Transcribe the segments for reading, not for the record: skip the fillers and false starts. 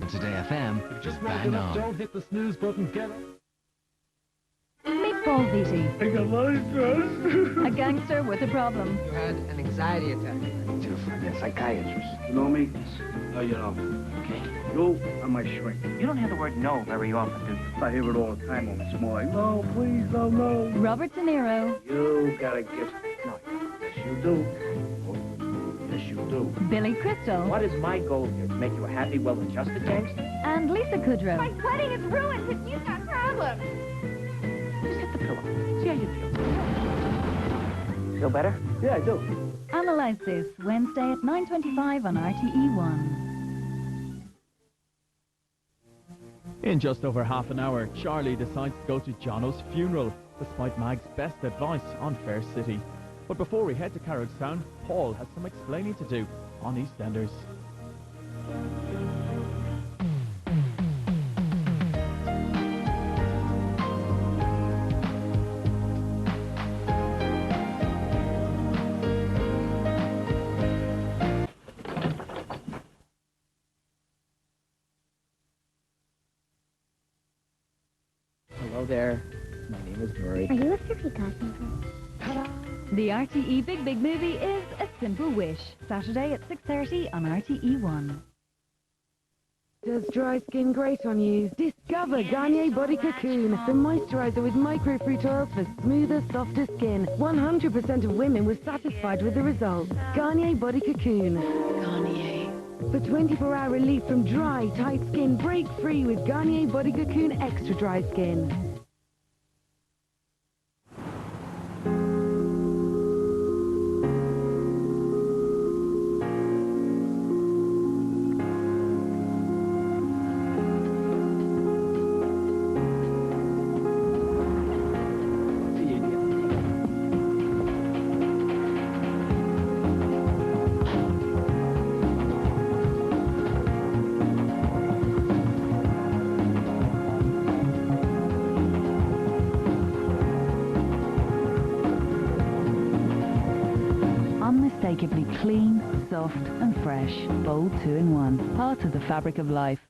And Today FM is bang on. Don't hit the snooze button, get up. Meatball VT. I got life, A gangster with a problem. You had an anxiety attack. To find a psychiatrist. You know me? Oh, you know. Okay. You are my shrink. You don't hear the word no very often, do you? I hear it all the time on this morning. No, please, no, no. Robert De Niro. You got a gift. No. Yes, you do. Oh, yes, you do. Billy Crystal. What is my goal here? To make you a happy, well-adjusted gangster? And Lisa Kudrow. My wedding is ruined because you've got problems. Just hit the pillow. See how you feel. Feel better? Yeah, I do. Analyze this Wednesday at 9:25 on RTE One. In just over half an hour, Charlie decides to go to Jono's funeral, despite Mag's best advice on Fair City. But before we head to Carrickstown, Paul has some explaining to do on EastEnders. Hello there. My name is Murray. Are you a fairy godmother? The RTE Big Movie is A Simple Wish. Saturday at 6:30 on RTE One. Does dry skin grate on you? Discover Garnier Body Cocoon, the moisturizer with microfruit oils for smoother, softer skin. 100% of women were satisfied with the results. Garnier Body Cocoon. Garnier. For 24-hour relief from dry, tight skin, break free with Garnier Body Cocoon Extra Dry Skin. Unmistakably clean, soft and fresh. Bold 2-in-1. Part of the fabric of life.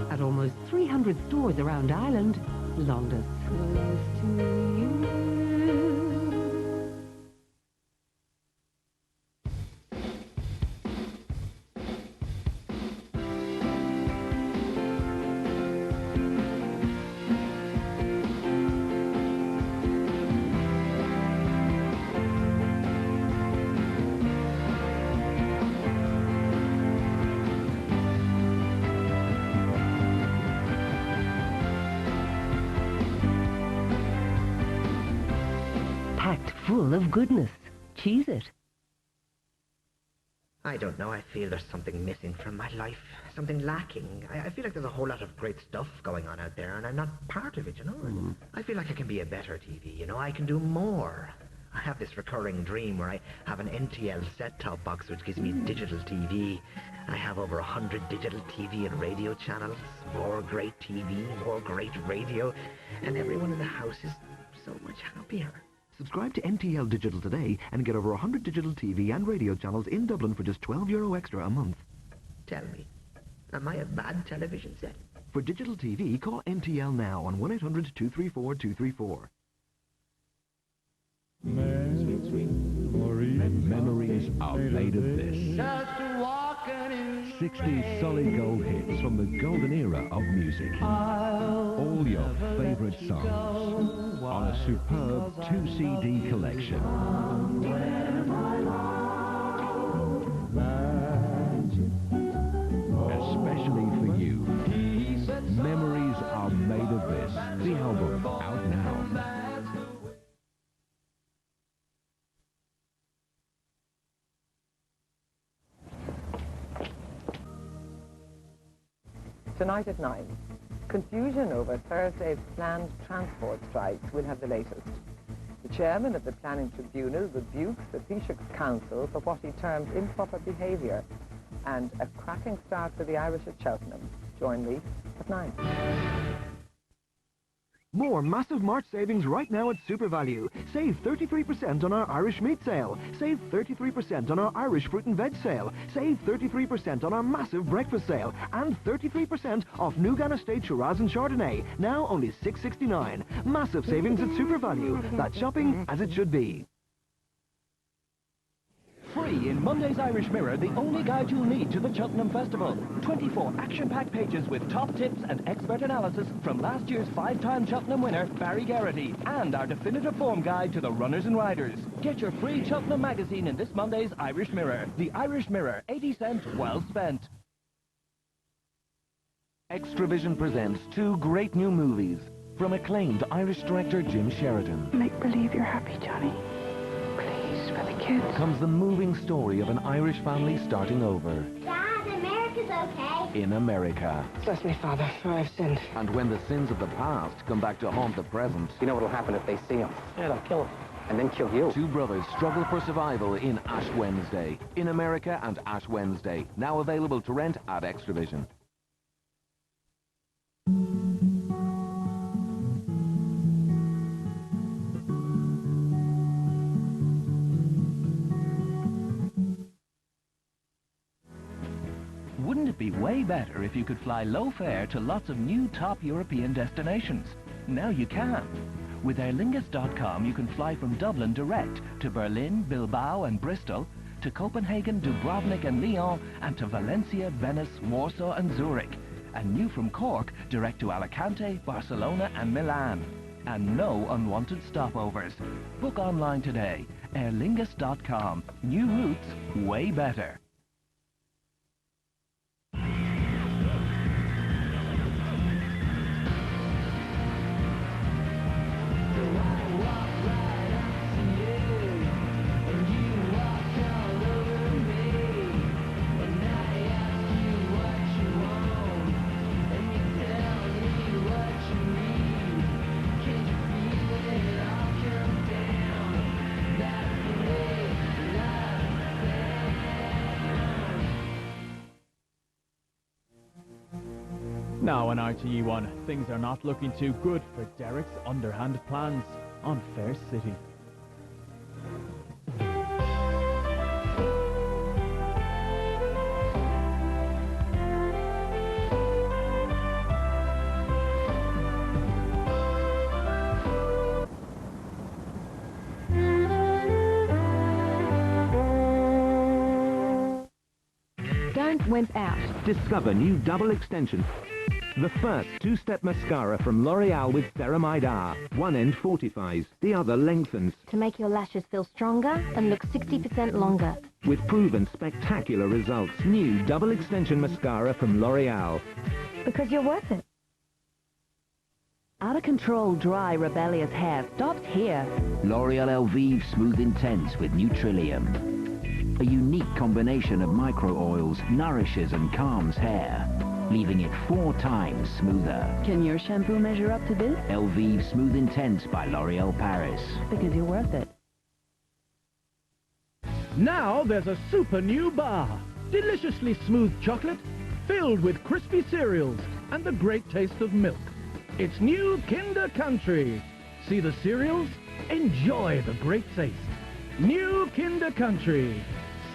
At almost 300 stores around Ireland, Londis. Close to you. Full of goodness. Cheese it. I don't know. I feel there's something missing from my life. Something lacking. I feel like there's a whole lot of great stuff going on out there, and I'm not part of it, you know? I feel like I can be a better TV, you know? I can do more. I have this recurring dream where I have an NTL set-top box which gives me digital TV. I have over 100 digital TV and radio channels, more great TV, more great radio, and everyone in the house is so much happier. Subscribe to NTL Digital today and get over 100 digital TV and radio channels in Dublin for just €12 extra a month. Tell me, am I a bad television set? For digital TV, call NTL now on 1-800-234-234. Memories are made of this. 60 solid gold hits from the golden era of music. All your favorite songs on a superb 2-CD collection. Especially for you. Memories are made of this. The album out now. Tonight at 9, confusion over Thursday's planned transport strikes will have the latest. The chairman of the Planning Tribunal rebukes the Taoiseach's council for what he termed improper behaviour, and a cracking start for the Irish at Cheltenham. Join me at 9. More massive March savings right now at SuperValu. Save 33% on our Irish meat sale. Save 33% on our Irish fruit and veg sale. Save 33% on our massive breakfast sale. And 33% off Nougat Estate Shiraz and Chardonnay. Now only $6.69. Massive savings at SuperValu. That's shopping as it should be. Free in Monday's Irish Mirror, the only guide you'll need to the Cheltenham Festival. 24 action-packed pages with top tips and expert analysis from last year's 5-time Cheltenham winner, Barry Geraghty, and our definitive form guide to the runners and riders. Get your free Cheltenham magazine in this Monday's Irish Mirror. The Irish Mirror, 80 cents well spent. Extravision presents 2 great new movies from acclaimed Irish director Jim Sheridan. Make believe you're happy, Johnny. For the kids. Comes the moving story of an Irish family starting over. Dad, America's okay. In America. Bless me, Father, for I've sinned. And when the sins of the past come back to haunt the present. You know what'll happen if they see him? Yeah, they'll kill him. And then kill you. 2 brothers struggle for survival in Ash Wednesday. In America and Ash Wednesday. Now available to rent at Extravision. Wouldn't it be way better if you could fly low fare to lots of new top European destinations? Now you can. With aerlingus.com you can fly from Dublin direct to Berlin, Bilbao and Bristol, to Copenhagen, Dubrovnik and Lyon, and to Valencia, Venice, Warsaw and Zurich. And new from Cork, direct to Alicante, Barcelona and Milan. And no unwanted stopovers. Book online today. aerlingus.com. New routes, way better. Now on RTE One, things are not looking too good for Derek's underhand plans on Fair City. Don't wimp out. Discover new double extension. The first 2-step mascara from L'Oreal with Ceramide R. One end fortifies, the other lengthens. To make your lashes feel stronger and look 60% longer. With proven spectacular results, new double extension mascara from L'Oreal. Because you're worth it. Out of control, dry, rebellious hair stops here. L'Oreal Elvive Smooth Intense with Neutralium. A unique combination of micro oils nourishes and calms hair, leaving it 4 times smoother. Can your shampoo measure up to this? Elvive Smooth Intense by L'Oreal Paris. Because you're worth it. Now there's a super new bar. Deliciously smooth chocolate, filled with crispy cereals and the great taste of milk. It's new Kinder Country. See the cereals? Enjoy the great taste. New Kinder Country.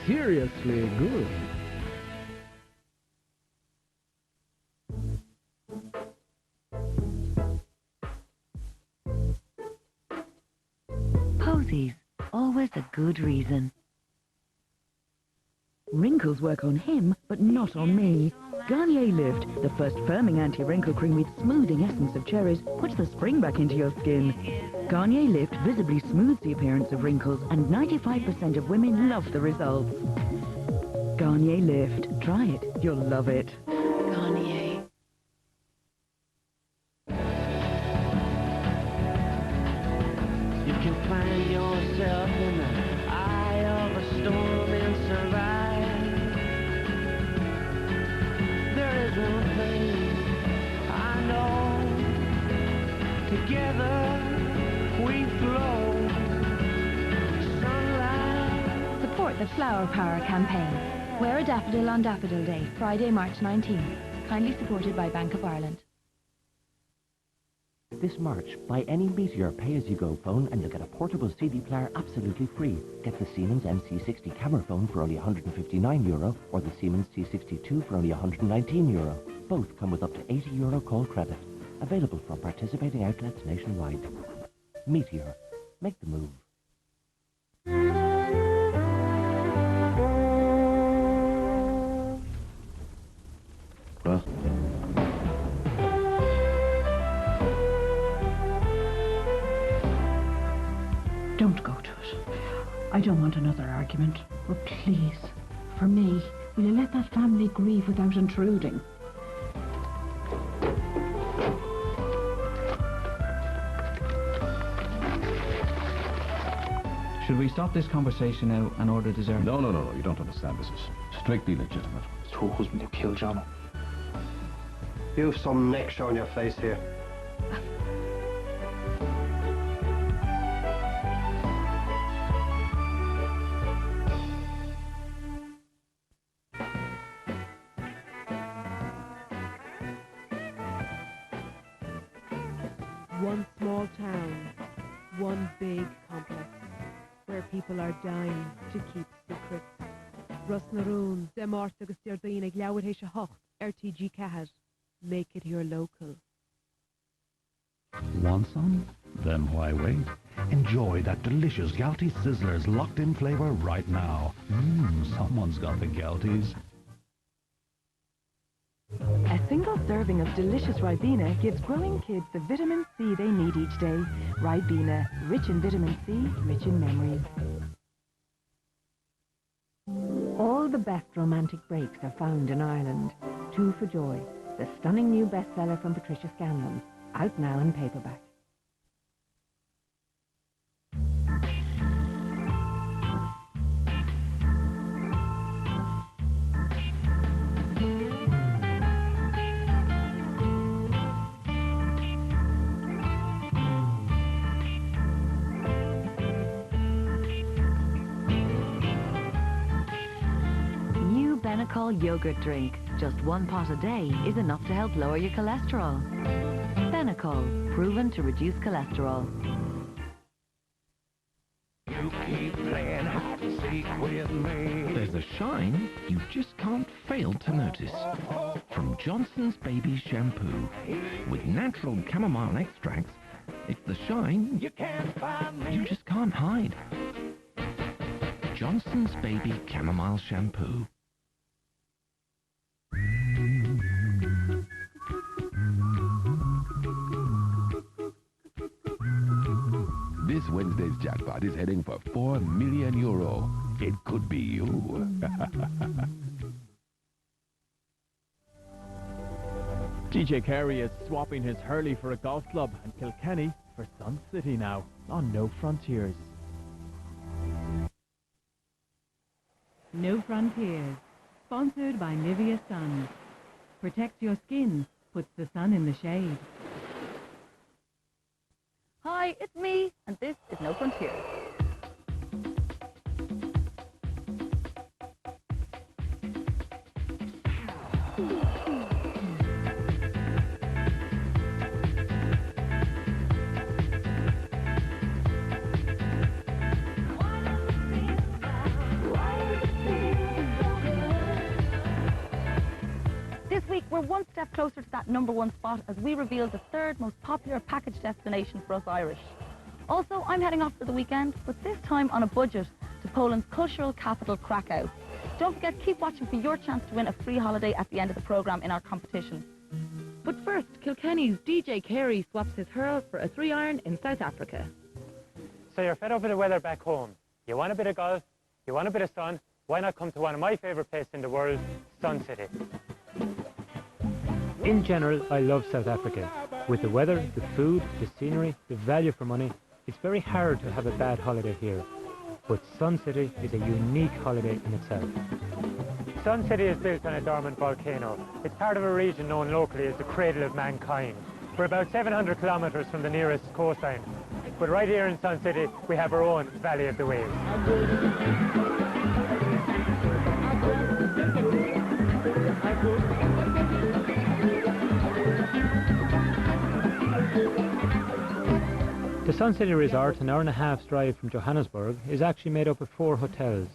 Seriously good. Posies, always a good reason. Wrinkles work on him, but not on me. Garnier Lift, the first firming anti-wrinkle cream with smoothing essence of cherries, puts the spring back into your skin. Garnier Lift visibly smooths the appearance of wrinkles, and 95% of women love the results. Garnier Lift. Try it. You'll love it. Garnier. You can find yourself in the eye of a storm and survive. There is one thing I know. Together we flow. Sunlight. Support the Flower Power campaign. Wear a daffodil on Daffodil Day, Friday, March 19th. Kindly supported by Bank of Ireland. This March, buy any Meteor pay-as-you-go phone and you'll get a portable CD player absolutely free. Get the Siemens MC60 camera phone for only €159 or the Siemens C62 for only €119. Both come with up to €80 call credit. Available from participating outlets nationwide. Meteor. Make the move. Well. Don't go to it. I don't want another argument. But please, for me, will you let that family grieve without intruding? Should we stop this conversation now and order dessert? No, you don't understand. This is strictly legitimate. It's her husband who killed John. You've some neck showing your face here. One small town, one big complex, where people are dying to keep secrets. Rusnaroon, Demart agus Dardine ag leabhar héise hocht, RTG Cahad. Make it your local. Want some? Then why wait? Enjoy that delicious Gouly Sizzlers locked-in flavor right now. Someone's got the Goulies. A single serving of delicious Ribena gives growing kids the vitamin C they need each day. Ribena, rich in vitamin C, rich in memories. All the best romantic breaks are found in Ireland. Two for Joy, the stunning new bestseller from Patricia Scanlon, out now in paperback. Benecol yogurt drink. Just one pot a day is enough to help lower your cholesterol. Benecol, proven to reduce cholesterol. You keep playing hide and seek with me. There's a shine you just can't fail to notice. From Johnson's Baby Shampoo. With natural chamomile extracts, it's the shine you just can't hide. Johnson's Baby Chamomile Shampoo. This Wednesday's jackpot is heading for €4 million. It could be you. DJ Carey is swapping his Hurley for a golf club and Kilkenny for Sun City now on No Frontiers. No Frontiers, sponsored by Nivea Sun. Protects your skin, puts the sun in the shade. Hi, it's me, and this is No Frontiers. This week, we're one step closer to that #1 spot as we reveal the third most popular package destination for us Irish. Also, I'm heading off for the weekend, but this time on a budget, to Poland's cultural capital, Krakow. Don't forget, keep watching for your chance to win a free holiday at the end of the programme in our competition. But first, Kilkenny's DJ Carey swaps his hurl for a 3-iron in South Africa. So you're fed up with the weather back home. You want a bit of golf, you want a bit of sun, why not come to one of my favourite places in the world, Sun City. In general, I love South Africa. With the weather, the food, the scenery, the value for money, it's very hard to have a bad holiday here. But Sun City is a unique holiday in itself. Sun City is built on a dormant volcano. It's part of a region known locally as the cradle of mankind. We're about 700 kilometres from the nearest coastline. But right here in Sun City, we have our own Valley of the Waves. The Sun City Resort, an hour-and-a-half's drive from Johannesburg, is actually made up of 4 hotels.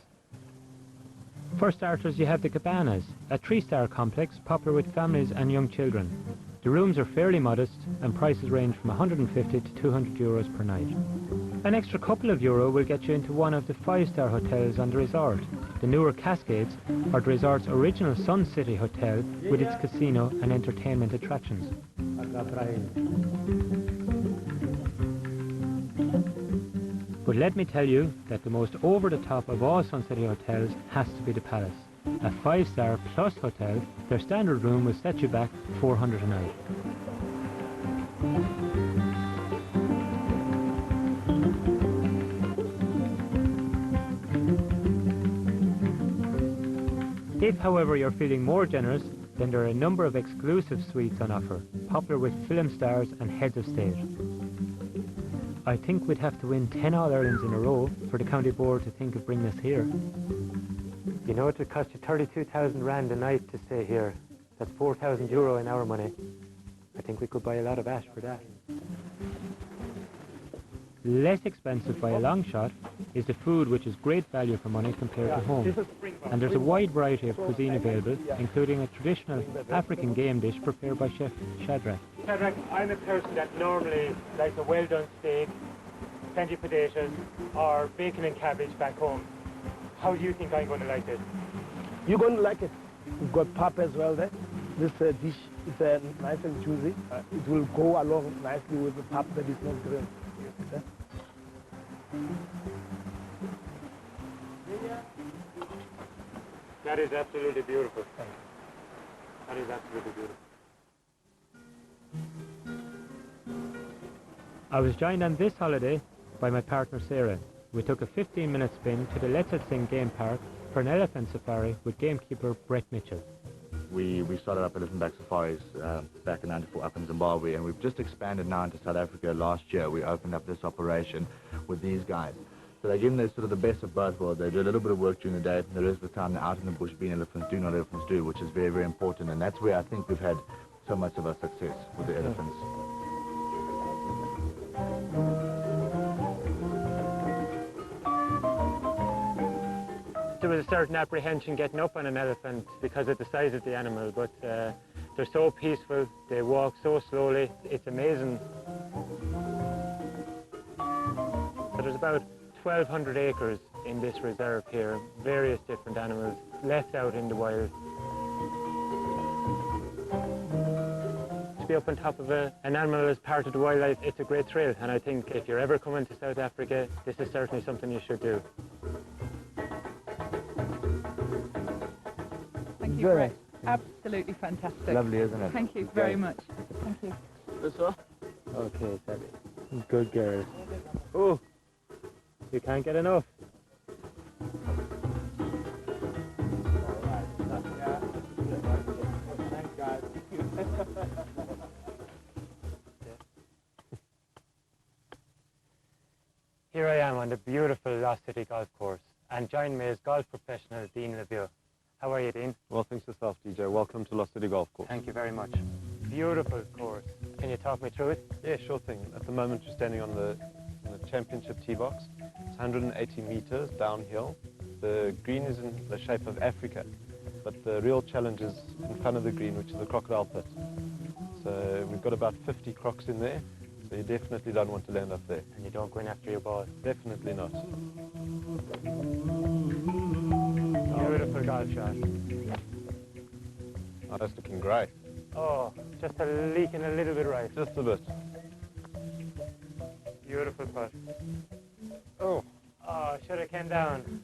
For starters, you have the Cabanas, a 3-star complex popular with families and young children. The rooms are fairly modest and prices range from 150 to 200 euros per night. An extra couple of euro will get you into one of the 5-star hotels on the resort. The newer Cascades are the resort's original Sun City hotel with its casino and entertainment attractions. But let me tell you that the most over-the-top of all Sun City hotels has to be the Palace. A 5-star plus hotel, their standard room will set you back 400 a night. If, however, you're feeling more generous, then there are a number of exclusive suites on offer, popular with film stars and heads of state. I think we'd have to win 10 All-Irelands in a row for the county board to think of bringing us here. You know it would cost you 32,000 rand a night to stay here. That's 4,000 euro in our money. I think we could buy a lot of ash for that. Less expensive by a long shot is the food, which is great value for money compared to home. And there's a wide variety of cuisine available, including a traditional African game dish prepared by Chef Shadrach. Shadrach, I'm a person that normally likes a well-done steak, plenty of potatoes, or bacon and cabbage back home. How do you think I'm going to like this? You're going to like it. We've got pap as well there. This dish is nice and juicy. It will go along nicely with the pap that is not grilled. Okay? That is absolutely beautiful. That is absolutely beautiful. I was joined on this holiday by my partner Sarah. We took a 15-minute spin to the Let's Sing game park for an elephant safari with gamekeeper Brett Mitchell. We started up Elephant Back Safaris back in '94 up in Zimbabwe, and we've just expanded now into South Africa. Last year we opened up this operation with these guys. So they give them sort of the best of both worlds. They do a little bit of work during the day, and the rest of the time they're out in the bush being elephants, doing what elephants do, which is very, very important, and that's where I think we've had so much of our success with the elephants. There was a certain apprehension getting up on an elephant because of the size of the animal, but they're so peaceful, they walk so slowly, it's amazing. So there's about 1,200 acres in this reserve here, various different animals left out in the wild. To be up on top of an animal as part of the wildlife, it's a great thrill, and I think if you're ever coming to South Africa, this is certainly something you should do. Thank you, Brett. Absolutely fantastic. Lovely, isn't it? Thank you very much. Thank you. This one? Okay, Sally. Good girl. Oh, you can't get enough. Here I am on the beautiful Lost City Golf Course, and joining me is golf professional Dean Nivea. How are you, Dean? Well, thanks yourself, DJ. Welcome to Lost City Golf Course. Thank you very much. Beautiful course. Can you talk me through it? Yeah, sure thing. At the moment, you're standing on the championship tee box. It's 180 meters downhill. The green is in the shape of Africa, but the real challenge is in front of the green, which is the crocodile pit. So we've got about 50 crocs in there, so you definitely don't want to land up there. And you don't go in after your ball? Definitely not. Beautiful golf shot. Oh, that's looking great. Oh, just leaking a little bit right. Just a bit. Beautiful putt. Oh. Oh, should have came down.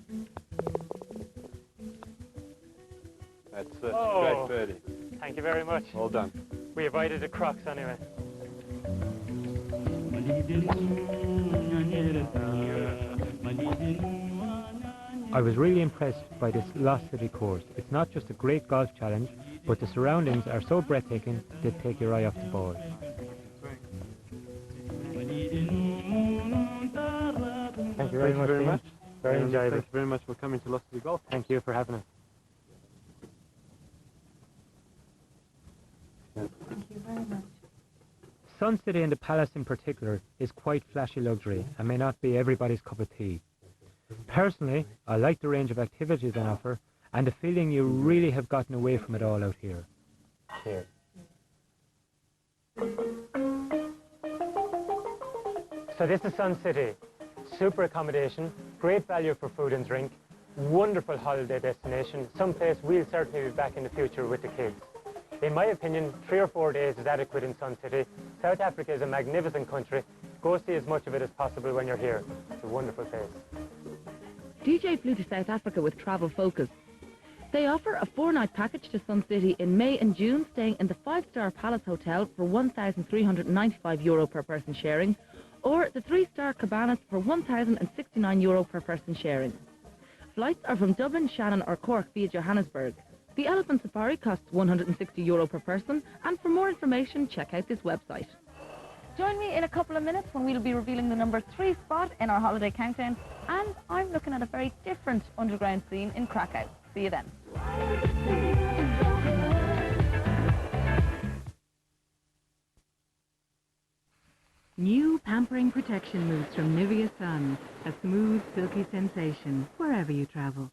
That's it. Oh. Great birdie. Thank you very much. Well done. We avoided the crocs anyway. I was really impressed by this Lost City course. It's not just a great golf challenge, but the surroundings are so breathtaking they take your eye off the ball. Thank you very much. Very enjoyable. Thank you very much for coming to Lost City Golf. Thank you for having us. Thank you very much. Sun City and the Palace in particular is quite flashy luxury and may not be everybody's cup of tea. Personally, I like the range of activities on offer and the feeling you really have gotten away from it all out here. Here. So this is Sun City. Super accommodation, great value for food and drink, wonderful holiday destination, someplace we'll certainly be back in the future with the kids. In my opinion, 3 or 4 days is adequate in Sun City. South Africa is a magnificent country. Go see as much of it as possible when you're here. It's a wonderful place. DJ flew to South Africa with Travel Focus. They offer a 4-night package to Sun City in May and June, staying in the 5-star Palace Hotel for €1,395 per person sharing, or the 3-star Cabanas for €1,069 per person sharing. Flights are from Dublin, Shannon or Cork via Johannesburg. The Elephant Safari costs €160 per person, and for more information, check out this website. Join me in a couple of minutes when we'll be revealing the number 3 spot in our holiday countdown, and I'm looking at a very different underground scene in Krakow. See you then. New pampering protection mousse from Nivea Sun. A smooth, silky sensation wherever you travel.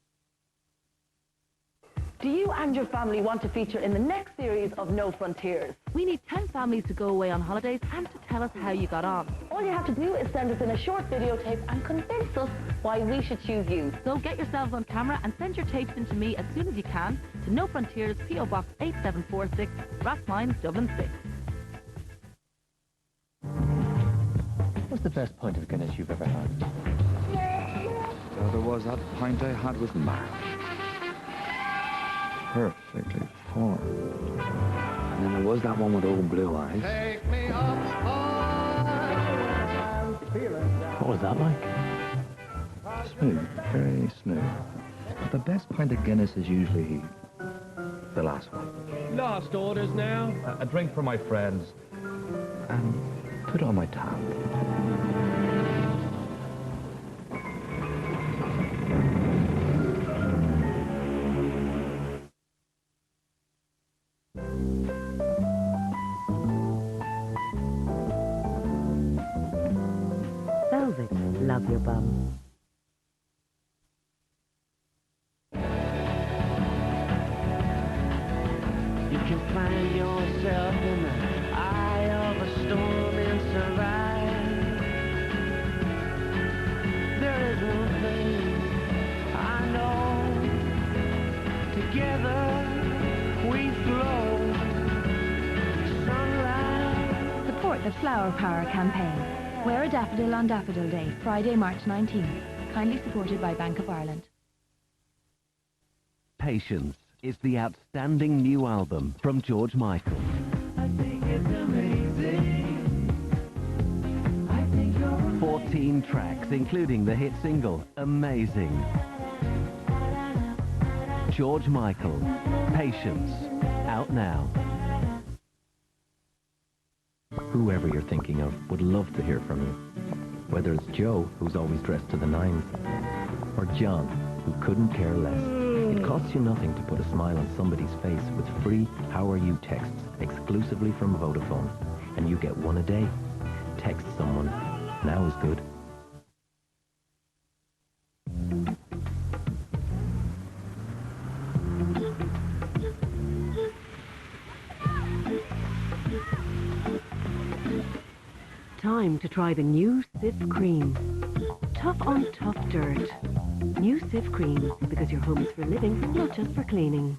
Do you and your family want to feature in the next series of No Frontiers? We need 10 families to go away on holidays and to tell us how you got on. All you have to do is send us in a short videotape and convince us why we should choose you. So get yourselves on camera and send your tapes in to me as soon as you can to No Frontiers, P.O. Box 8746, Rathmines, Dublin 6. What's the best pint of Guinness you've ever had? So there was that pint I had with Mark. Perfectly formed. And then there was that one with old blue eyes. Take me up what was that like? Smooth, very smooth. But the best pint of Guinness is usually the last one. Last orders now. A drink for my friends. And put on my tab. Velvet, love your bum. You can find yourself in the eye of a storm and survive. There is one thing I know. Together we flow. Sunlight. Support the Flower Power campaign. Wear a daffodil on Daffodil Day, Friday, March 19th. Kindly supported by Bank of Ireland. Patience is the outstanding new album from George Michael. I think it's amazing. I think you're 14 tracks, including the hit single, Amazing. George Michael, Patience, out now. Whoever you're thinking of would love to hear from you. Whether it's Joe, who's always dressed to the nines, or John, who couldn't care less. It costs you nothing to put a smile on somebody's face with free How Are You texts exclusively from Vodafone. And you get one a day. Text someone. Now is good. Time to try the new Cif Cream. Tough on tough dirt. New Cif Cream, because your home is for living, not just for cleaning.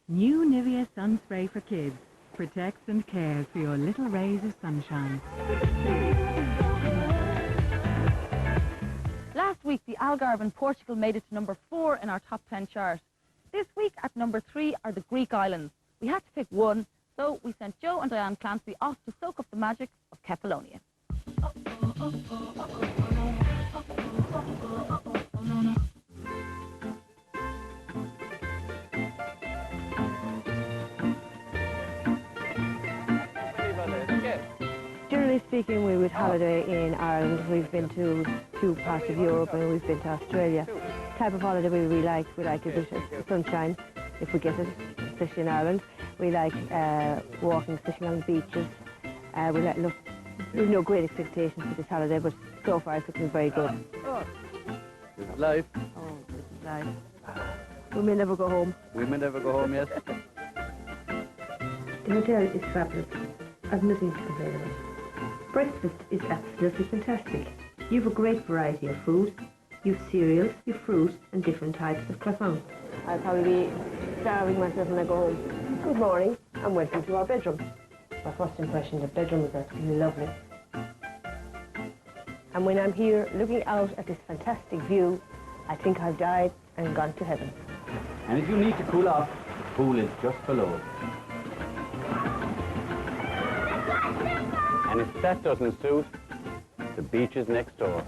New Nivea Sun Spray for kids. Protects and cares for your little rays of sunshine. Last week, the Algarve in Portugal made it to number 4 in our top 10 chart. This week, at number 3 are the Greek islands. We had to pick one, so we sent Joe and Diane Clancy off to soak up the magic of Kefalonia. Generally speaking, we would holiday in Ireland. We've been to 2 parts of Europe and we've been to Australia. The type of holiday we like a bit of sunshine, if we get it, especially in Ireland. We like walking, sitting on the beaches. We like, look, we've no great expectations for this holiday, but so far it's looking very good. This is life. Oh, this is life. We may never go home. We may never go home, yes. The hotel is fabulous. I've nothing to complain about. Breakfast is absolutely fantastic. You have a great variety of food. You've cereals, you've fruit, and different types of croissants. I'll probably be starving myself when I go home. Good morning, and welcome to our bedroom. My first impression, the bedroom is absolutely lovely. And when I'm here looking out at this fantastic view, I think I've died and gone to heaven. And if you need to cool off, the pool is just below. And if that doesn't suit, the beach is next door.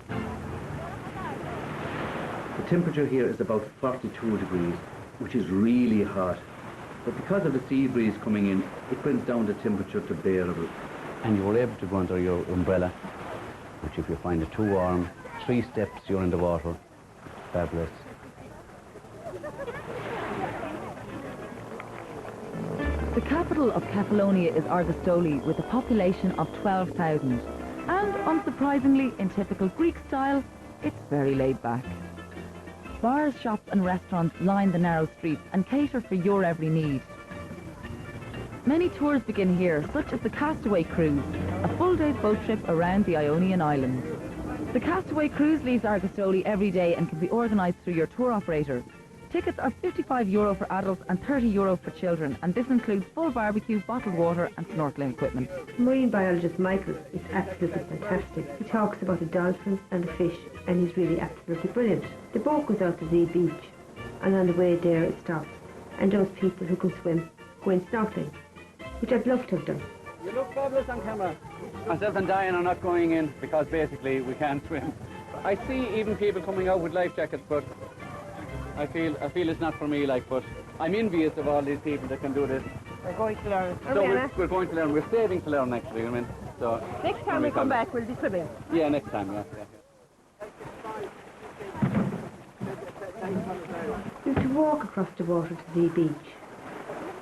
The temperature here is about 42 degrees, which is really hot. But because of the sea breeze coming in, it brings down the temperature to bearable. And you were able to go under your umbrella, which if you find it too warm, 3 steps you're in the water. Fabulous. The capital of Kefalonia is Argostoli, with a population of 12,000. And unsurprisingly, in typical Greek style, it's very laid back. Bars, shops and restaurants line the narrow streets and cater for your every need. Many tours begin here, such as the Castaway cruise, a full day's boat trip around the Ionian Islands. The Castaway cruise leaves Argostoli every day and can be organised through your tour operator. Tickets are €55 for adults and €30 for children, and this includes full barbecue, bottled water and snorkelling equipment. Marine biologist Michael is absolutely fantastic. He talks about the dolphins and the fish, and he's really absolutely brilliant. The boat goes out to the beach, and on the way there it stops, and those people who can swim go in snorkelling, which I'd love to have done. You look fabulous on camera. Myself and Diane are not going in because basically we can't swim. I see even people coming out with life jackets, but I feel it's not for me, like, but I'm envious of all these people that can do this. We're going to learn. So we're going to learn. We're saving to learn, actually, I mean. So next time we come back, we'll be swimming. Yeah, next time, yeah. You have to walk across the water to the beach,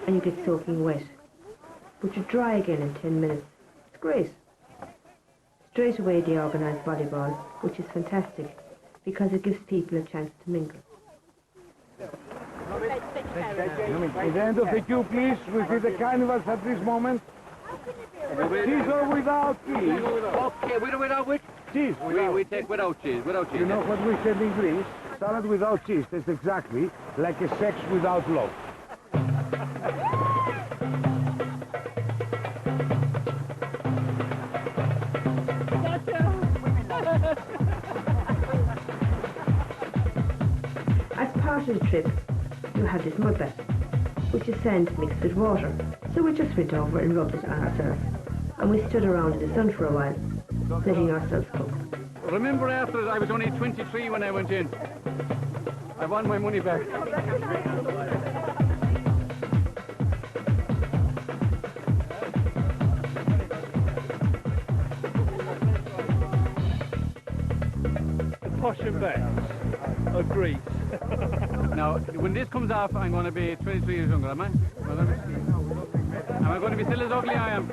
and you get soaking wet. But you dry again in 10 minutes. It's great. Straight away they organise volleyball, which is fantastic, because it gives people a chance to mingle. At the end of the queue, please, we see the carnivals at this moment. Cheese or without cheese? Okay, without which? Cheese. We take without cheese, You know what we said in Greece? Salad without cheese tastes exactly like a sex without love. As part of the trip, you have this mud bath, which is sand mixed with water. So we just went over and rubbed it on ourselves. And we stood around in the sun for a while, letting ourselves cook. Remember after I was only 23 when I went in. I want my money back. The posh and best of Greece. Now, when this comes off, I'm going to be 23 years younger, am I? Am I going to be still as ugly I am?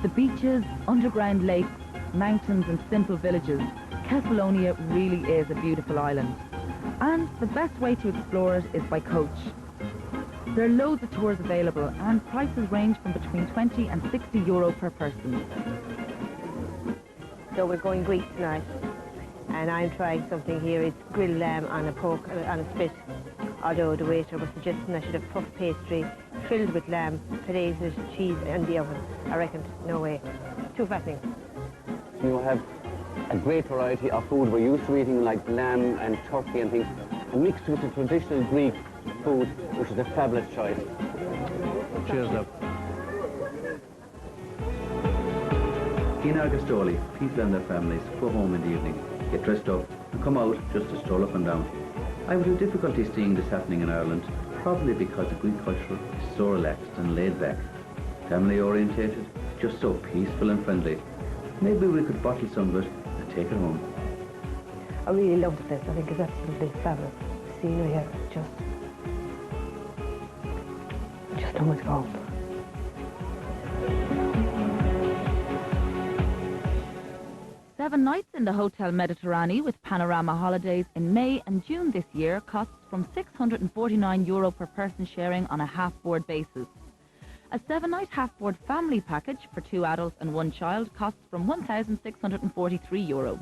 The beaches, underground lakes, mountains and simple villages, Kefalonia really is a beautiful island. And the best way to explore it is by coach. There are loads of tours available and prices range from between €20 and €60 per person. So we're going Greek tonight, and I'm trying something here. It's grilled lamb on a pork on a spit. Although the waiter was suggesting I should have puff pastry filled with lamb, potatoes, cheese and the oven. I reckoned, no way. Too fattening. You have a great variety of food. We're used to eating like lamb and turkey and things, mixed with the traditional Greek food, which is a fabulous choice. Cheers, love. In Argostoli, people and their families go home in the evening, get dressed up and come out just to stroll up and down. I would have difficulty seeing this happening in Ireland, probably because the Greek culture is so relaxed and laid back, family orientated, just so peaceful and friendly. Maybe we could bottle some of it and take it home. I really love the place. I think it's absolutely fabulous. scenery here, just too much gold. 7 nights in the Hotel Mediterranean with panorama holidays in May and June this year costs from €649 per person sharing on a half-board basis. A 7-night half-board family package for 2 adults and 1 child costs from €1,643.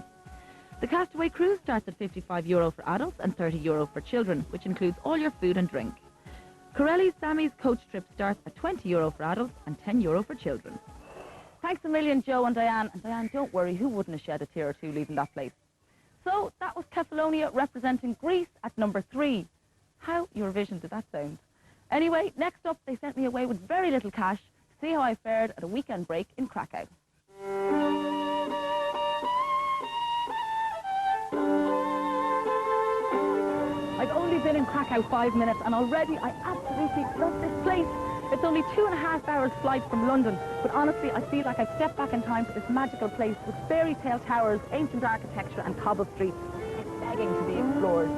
The Castaway cruise starts at €55 for adults and €30 for children, which includes all your food and drink. Corelli's Sammy's coach trip starts at €20 for adults and €10 for children. Thanks a million, Joe and Diane. And Diane, don't worry, who wouldn't have shed a tear or two leaving that place? So that was Kefalonia representing Greece at number 3. How Eurovision did that sound? Anyway, next up, they sent me away with very little cash to see how I fared at a weekend break in Krakow. I've only been in Krakow 5 minutes and already I absolutely love this place. It's only 2.5 hours flight from London, but honestly I feel like I've stepped back in time to this magical place with fairy tale towers, ancient architecture and cobble streets. It's begging to be explored.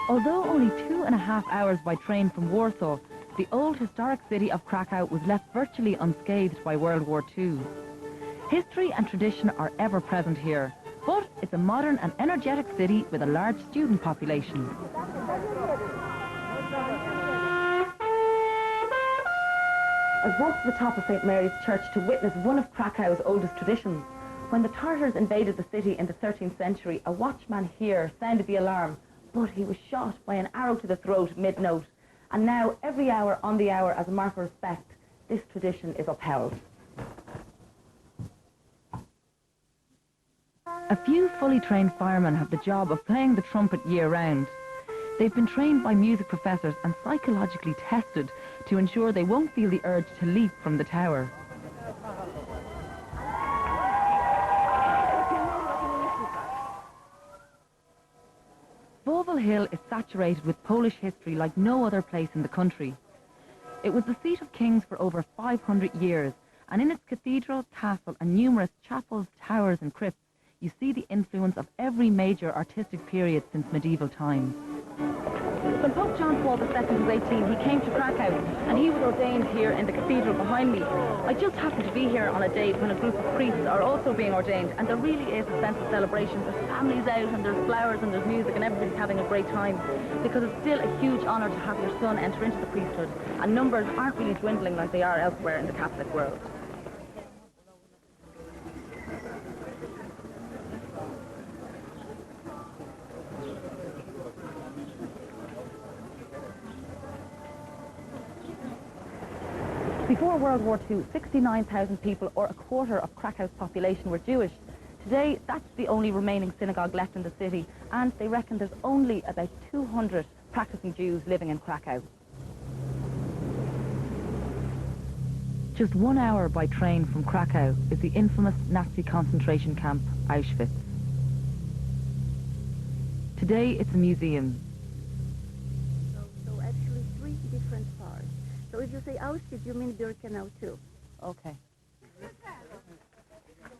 Although only 2.5 hours by train from Warsaw, the old historic city of Krakow was left virtually unscathed by World War II. History and tradition are ever present here, but it's a modern and energetic city with a large student population. I've walked to the top of St. Mary's Church to witness one of Krakow's oldest traditions. When the Tartars invaded the city in the 13th century, a watchman here sounded the alarm, but he was shot by an arrow to the throat mid-note. And now, every hour on the hour, as a mark of respect, this tradition is upheld. A few fully trained firemen have the job of playing the trumpet year-round. They've been trained by music professors and psychologically tested to ensure they won't feel the urge to leap from the tower. Wawel Hill is saturated with Polish history like no other place in the country. It was the seat of kings for over 500 years, and in its cathedral, castle and numerous chapels, towers and crypts, you see the influence of every major artistic period since medieval times. When Pope John Paul II was 18, he came to Krakow and he was ordained here in the cathedral behind me. I just happened to be here on a day when a group of priests are also being ordained, and there really is a sense of celebration. There's families out and there's flowers and there's music and everybody's having a great time, because it's still a huge honour to have your son enter into the priesthood, and numbers aren't really dwindling like they are elsewhere in the Catholic world. Before World War II, 69,000 people, or a quarter of Krakow's population, were Jewish. Today, that's the only remaining synagogue left in the city, and they reckon there's only about 200 practicing Jews living in Krakow. Just 1 hour by train from Krakow is the infamous Nazi concentration camp, Auschwitz. Today, it's a museum. So actually 3 different parts. So if you say Auschwitz, you mean Birkenau too. Okay.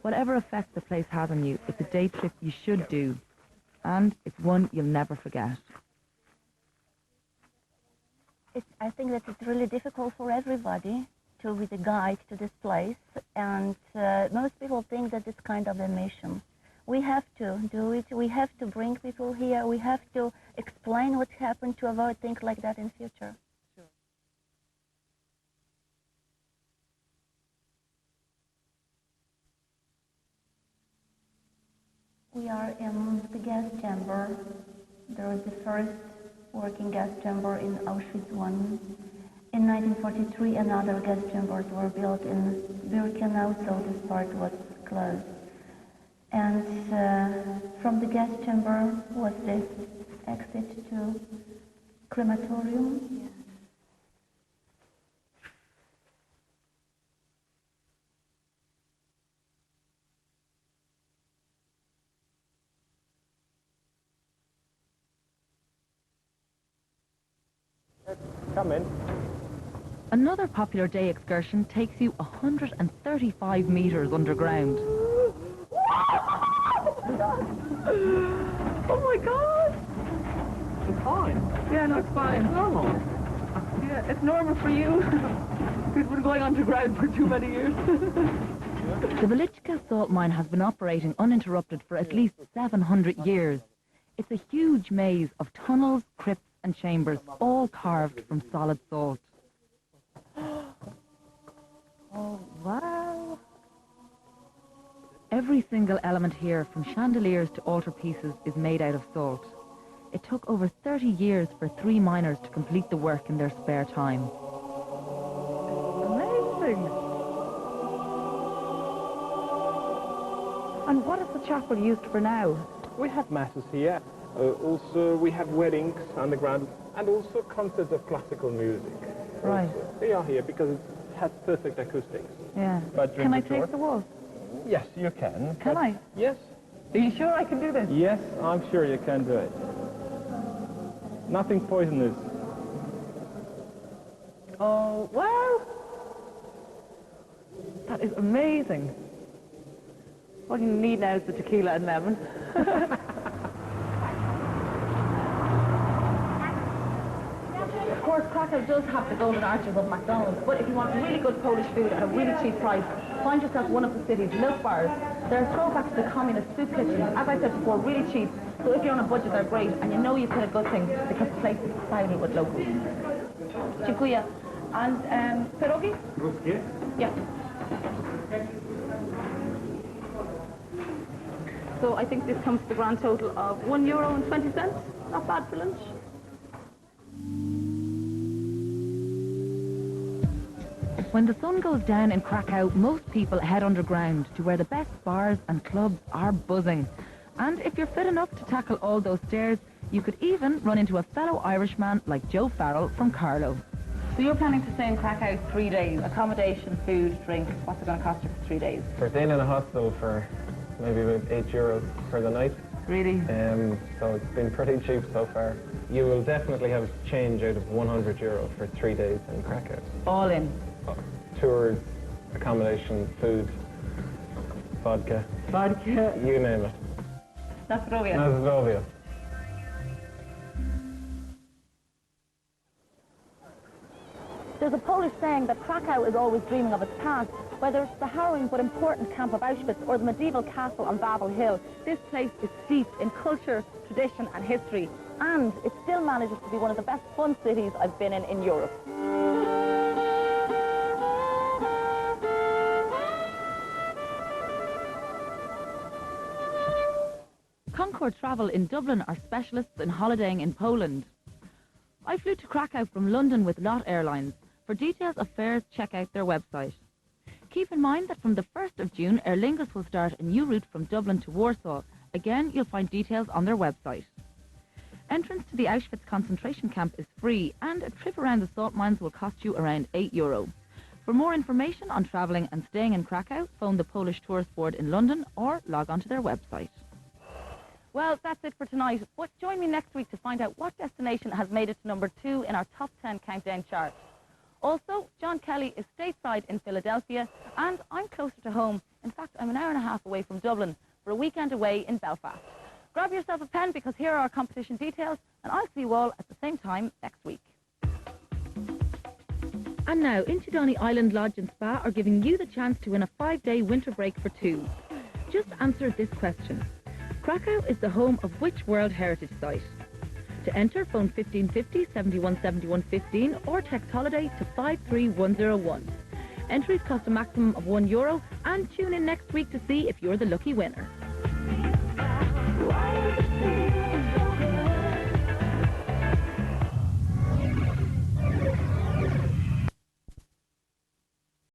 Whatever effect the place has on you, it's a day trip you should do, and it's one you'll never forget. I think that it's really difficult for everybody to be the guide to this place, and most people think that it's kind of a mission. We have to do it, we have to bring people here, we have to explain what happened to avoid things like that in future. We are in the gas chamber. There was the first working gas chamber in Auschwitz I. In 1943, another gas chambers were built in Birkenau, so this part was closed. And from the gas chamber was this exit to crematorium. Come in. Another popular day excursion takes you 135 metres underground. Oh my God! It's fine. Yeah, no, it's fine. It's normal. Yeah, it's normal for you. We've been going underground for too many years. The Velichka salt mine has been operating uninterrupted for at least 700 years. It's a huge maze of tunnels, crypts and chambers, all carved from solid salt. Oh, wow. Every single element here, from chandeliers to altarpieces, is made out of salt. It took over 30 years for 3 miners to complete the work in their spare time. Amazing. And what is the chapel used for now? We have masses here. Also, we have weddings underground, and also concerts of classical music. Right. Also. They are here because it has perfect acoustics. Yeah. But Can I taste the waltz? Yes, you can. Can I? Yes. Are you sure I can do this? Yes, I'm sure you can do it. Nothing poisonous. Oh, wow. That is amazing. What you need now is the tequila and lemon. Of course, Krakow does have the golden arches of McDonald's, but if you want really good Polish food at a really cheap price, find yourself one of the city's milk bars. They're a throwback to the communist soup kitchen. As I said before, really cheap. So if you're on a budget, they're great, and you know you've got a good thing because the place is crowded with locals. Dziękuję. And pierogi? Ruskie? Yeah. So I think this comes to the grand total of €1.20. Not bad for lunch. When the sun goes down in Krakow, most people head underground to where the best bars and clubs are buzzing. And if you're fit enough to tackle all those stairs, you could even run into a fellow Irishman like Joe Farrell from Carlow. So you're planning to stay in Krakow 3 days, accommodation, food, drink. What's it going to cost you for 3 days? We're staying in a hostel for maybe about €8 for the night. Really? So it's been pretty cheap so far. You will definitely have change out of €100 for 3 days in Krakow. All in? Tours, accommodation, food, vodka. Vodka? You name it. Na zdrowie. Na zdrowie. There's a Polish saying that Krakow is always dreaming of its past. Whether it's the harrowing but important camp of Auschwitz or the medieval castle on Babel Hill, this place is steeped in culture, tradition and history. And it still manages to be one of the best fun cities I've been in Europe. Concord Travel in Dublin are specialists in holidaying in Poland. I flew to Krakow from London with LOT Airlines. For details of fares, check out their website. Keep in mind that from the 1st of June, Aer Lingus will start a new route from Dublin to Warsaw. Again, you'll find details on their website. Entrance to the Auschwitz concentration camp is free, and a trip around the salt mines will cost you around €8. For more information on travelling and staying in Krakow, phone the Polish Tourist Board in London or log on to their website. Well, that's it for tonight, but join me next week to find out what destination has made it to number 2 in our top 10 countdown chart. Also, John Kelly is stateside in Philadelphia, and I'm closer to home. In fact, I'm an hour and a half away from Dublin for a weekend away in Belfast. Grab yourself a pen because here are our competition details, and I'll see you all at the same time next week. And now, Inchydoney Island Lodge and Spa are giving you the chance to win a 5-day winter break for 2. Just answer this question. Krakow is the home of which World Heritage Site? To enter, phone 1550 71 71 15 or text holiday to 53101. Entries cost a maximum of €1 and tune in next week to see if you're the lucky winner.